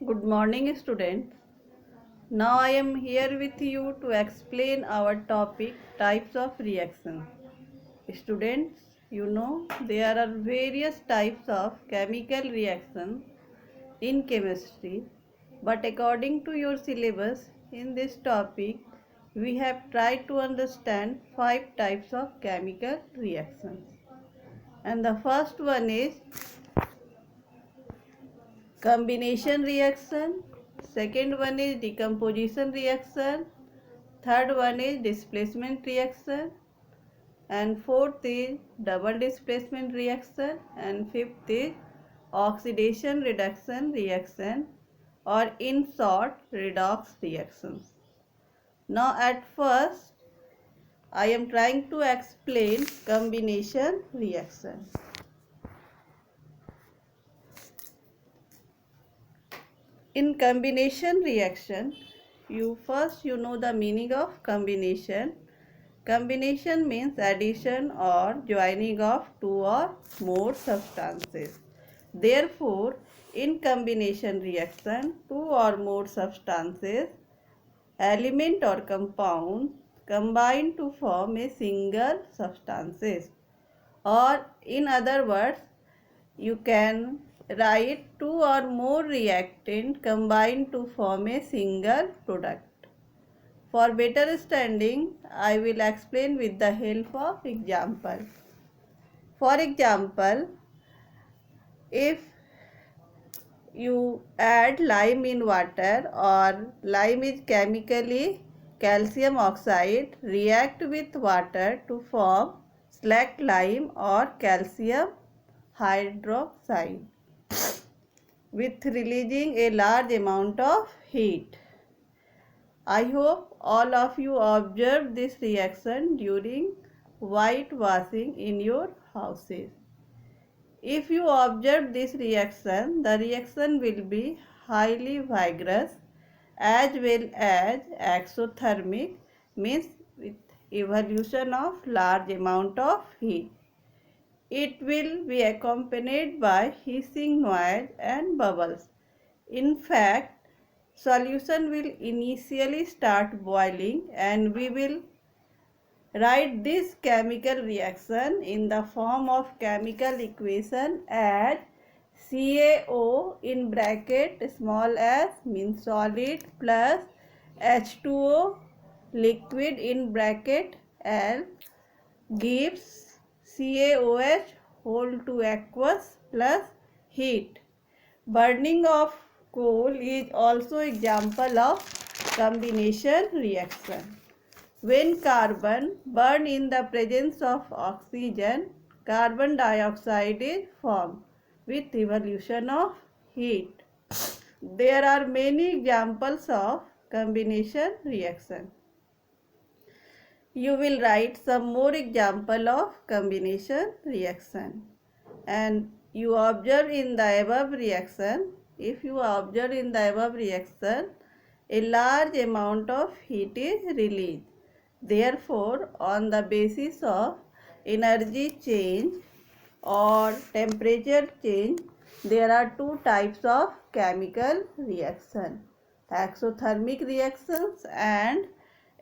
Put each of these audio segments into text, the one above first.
Good morning, students. Now I am here with you to explain our topic types of reactions. Students, there are various types of chemical reactions in chemistry, but according to your syllabus in this topic, we have tried to understand 5 types of chemical reactions. And the first one is combination reaction, second one is decomposition reaction, third one is displacement reaction, and fourth is double displacement reaction, and fifth is oxidation reduction reaction, or in short redox reactions. Now at first I am trying to explain combination reaction. In combination reaction, you know the meaning of combination. Combination means addition or joining of two or more substances. Therefore, in combination reaction, two or more substances, element or compound combine to form a single substances. Or in other words, you can write two or more reactant combine to form a single product. For better understanding, I will explain with the help of example. For example, if you add lime in water, or lime is chemically calcium oxide, react with water to form slacked lime or calcium hydroxide with releasing a large amount of heat. I hope all of you observed this reaction during whitewashing in your houses. If you observe this reaction, the reaction will be highly vigorous as well as exothermic, means with evolution of large amount of heat. It will be accompanied by hissing noise and bubbles. In fact, solution will initially start boiling, and we will write this chemical reaction in the form of chemical equation as CaO in bracket small s means solid plus H2O liquid in bracket L gives CaOH whole to aqueous plus heat. Burning of coal is also example of combination reaction. When carbon burn in the presence of oxygen, carbon dioxide is formed with evolution of heat. There are many examples of combination reaction. You will write some more example of combination reaction. And you observe in the above reaction, if you observe in the above reaction, a large amount of heat is released. Therefore, on the basis of energy change or temperature change, there are two types of chemical reaction: exothermic reactions and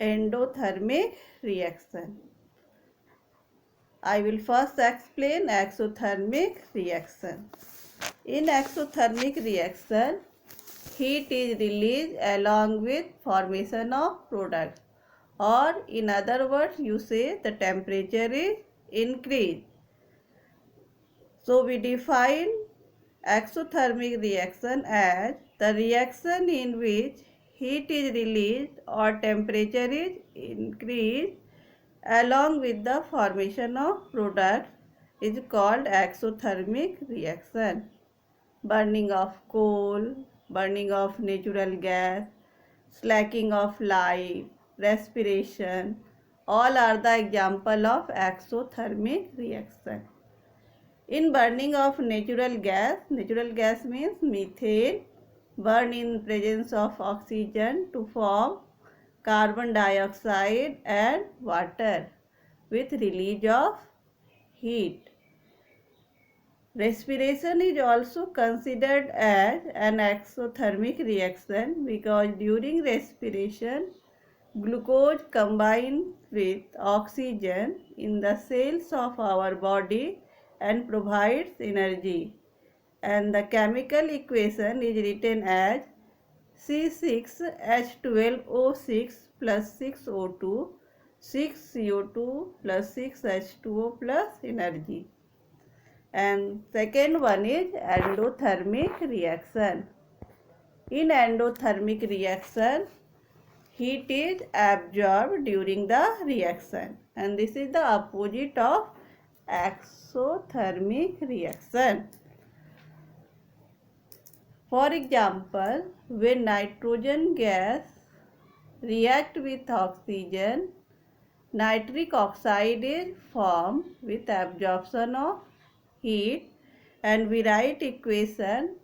endothermic reaction. I will first explain exothermic reaction. In exothermic reaction, heat is released along with formation of product, or in other words you say the temperature is increased. So we define exothermic reaction as the reaction in which heat is released or temperature is increased along with the formation of products is called exothermic reaction. Burning of coal, burning of natural gas, slacking of life, respiration, all are the example of exothermic reaction. In burning of natural gas means methane, burn in presence of oxygen to form carbon dioxide and water with release of heat. Respiration is also considered as an exothermic reaction because during respiration, glucose combines with oxygen in the cells of our body and provides energy. And the chemical equation is written as C6H12O6 plus 6O2, 6CO2 plus 6H2O plus energy. And second one is endothermic reaction. In endothermic reaction, heat is absorbed during the reaction, and this is the opposite of exothermic reaction. For example, when nitrogen gas react with oxygen, nitric oxide is formed with absorption of heat, and we write equation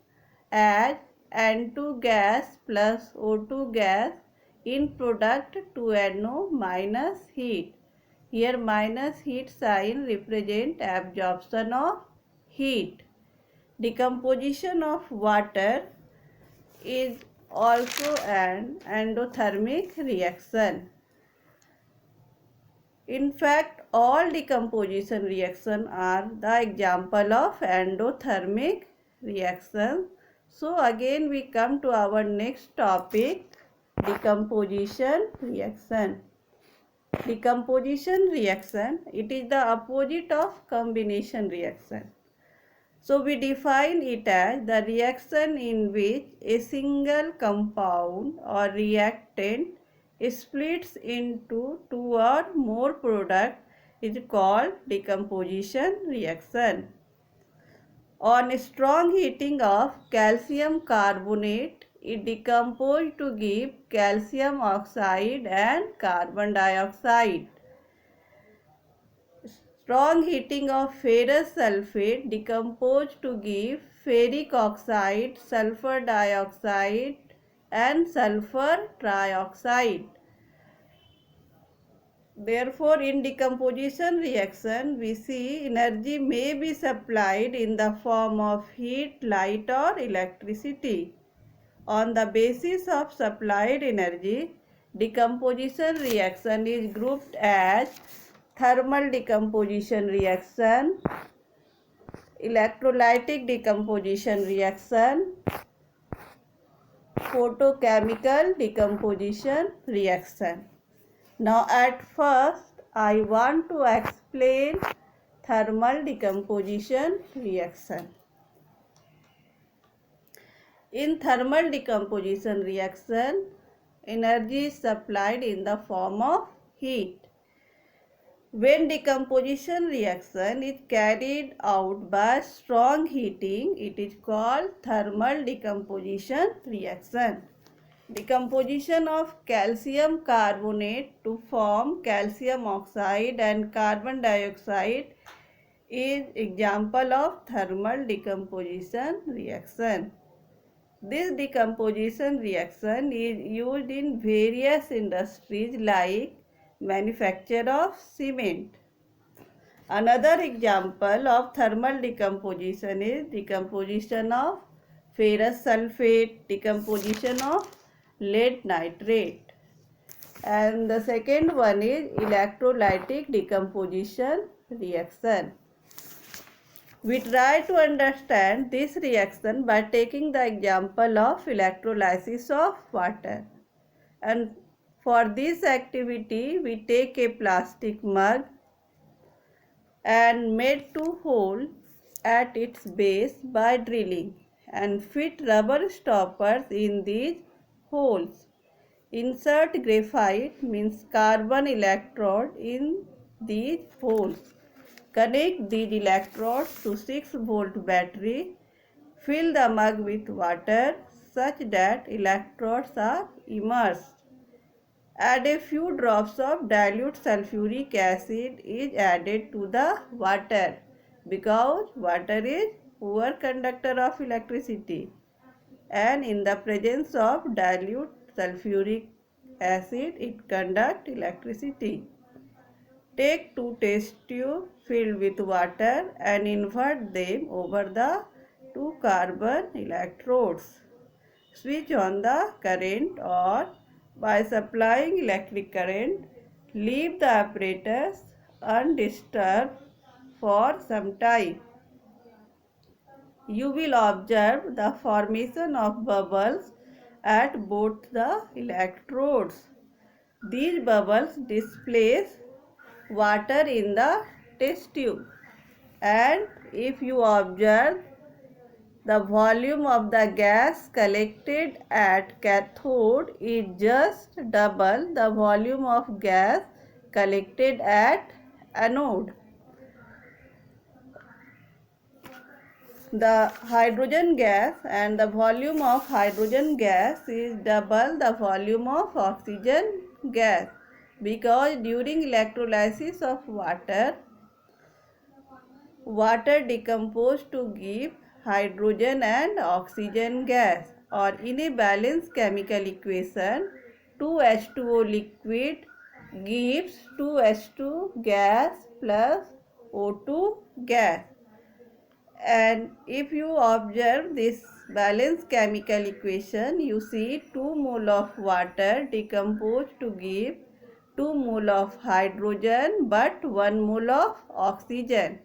as N2 gas plus O2 gas in product 2NO minus heat. Here minus heat sign represent absorption of heat. Decomposition of water is also an endothermic reaction. In fact, all decomposition reactions are the example of endothermic reaction. So again we come to our next topic, decomposition reaction. Decomposition reaction, it is the opposite of combination reaction. So we define it as the reaction in which a single compound or reactant splits into two or more products is called decomposition reaction. On strong heating of calcium carbonate, it decomposes to give calcium oxide and carbon dioxide. Strong heating of ferrous sulfate decomposes to give ferric oxide, sulfur dioxide and sulfur trioxide. Therefore, in decomposition reaction, we see energy may be supplied in the form of heat, light or electricity. On the basis of supplied energy, decomposition reaction is grouped as thermal decomposition reaction, electrolytic decomposition reaction, photochemical decomposition reaction. Now at first I want to explain thermal decomposition reaction. In thermal decomposition reaction, energy is supplied in the form of heat. When decomposition reaction is carried out by strong heating, it is called thermal decomposition reaction. Decomposition of calcium carbonate to form calcium oxide and carbon dioxide is example of thermal decomposition reaction. This decomposition reaction is used in various industries like manufacture of cement. Another example of thermal decomposition is decomposition of ferrous sulfate, decomposition of lead nitrate. And the second one is electrolytic decomposition reaction. We try to understand this reaction by taking the example of electrolysis of water. And for this activity, we take a plastic mug and made two holes at its base by drilling and fit rubber stoppers in these holes. Insert graphite means carbon electrode in these holes. Connect these electrodes to 6-volt battery. Fill the mug with water such that electrodes are immersed. Add a few drops of dilute sulfuric acid is added to the water because water is poor conductor of electricity, and in the presence of dilute sulfuric acid it conducts electricity. Take two test tubes filled with water and invert them over the two carbon electrodes. Switch on the current, or by supplying electric current, leave the apparatus undisturbed for some time. You will observe the formation of bubbles at both the electrodes. These bubbles displace water in the test tube, and if you observe, the volume of the gas collected at cathode is just double the volume of gas collected at anode. The hydrogen gas and the volume of hydrogen gas is double the volume of oxygen gas, because during electrolysis of water decomposed to give hydrogen and oxygen gas, or in a balanced chemical equation 2H2O liquid gives 2H2 gas plus O2 gas. And if you observe this balanced chemical equation, you see 2 mole of water decomposed to give 2 mole of hydrogen but 1 mole of oxygen.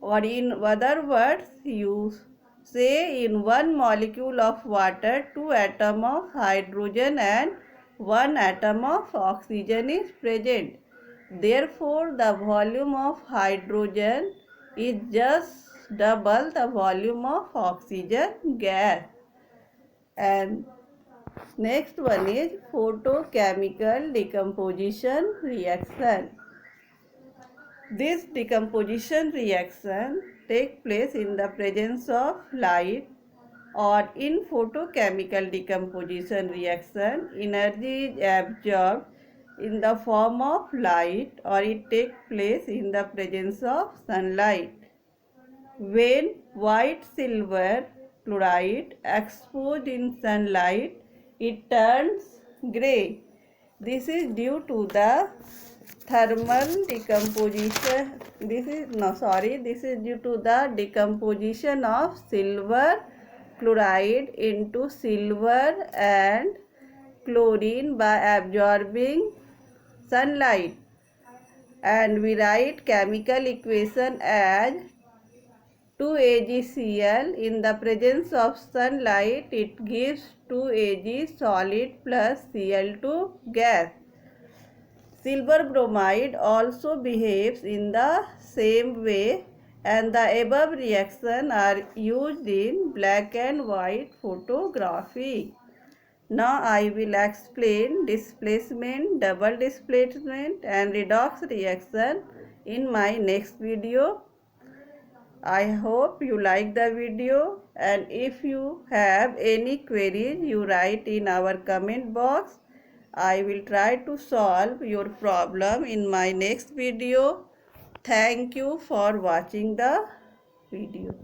Or in other words, you say in one molecule of water 2 atoms of hydrogen and 1 atom of oxygen is present. Therefore, the volume of hydrogen is just double the volume of oxygen gas. And next one is photochemical decomposition reaction. This decomposition reaction takes place in the presence of light, or in photochemical decomposition reaction, energy is absorbed in the form of light, or it takes place in the presence of sunlight. When white silver chloride exposed in sunlight, it turns grey. This is due to the thermal decomposition. This is due to the decomposition of silver chloride into silver and chlorine by absorbing sunlight. And we write chemical equation as 2AgCl. In the presence of sunlight, it gives 2Ag solid plus Cl2 gas. Silver bromide also behaves in the same way, and the above reactions are used in black and white photography. Now I will explain displacement, double displacement and redox reaction in my next video. I hope you like the video, and if you have any queries, you write in our comment box. I will try to solve your problem in my next video. Thank you for watching the video.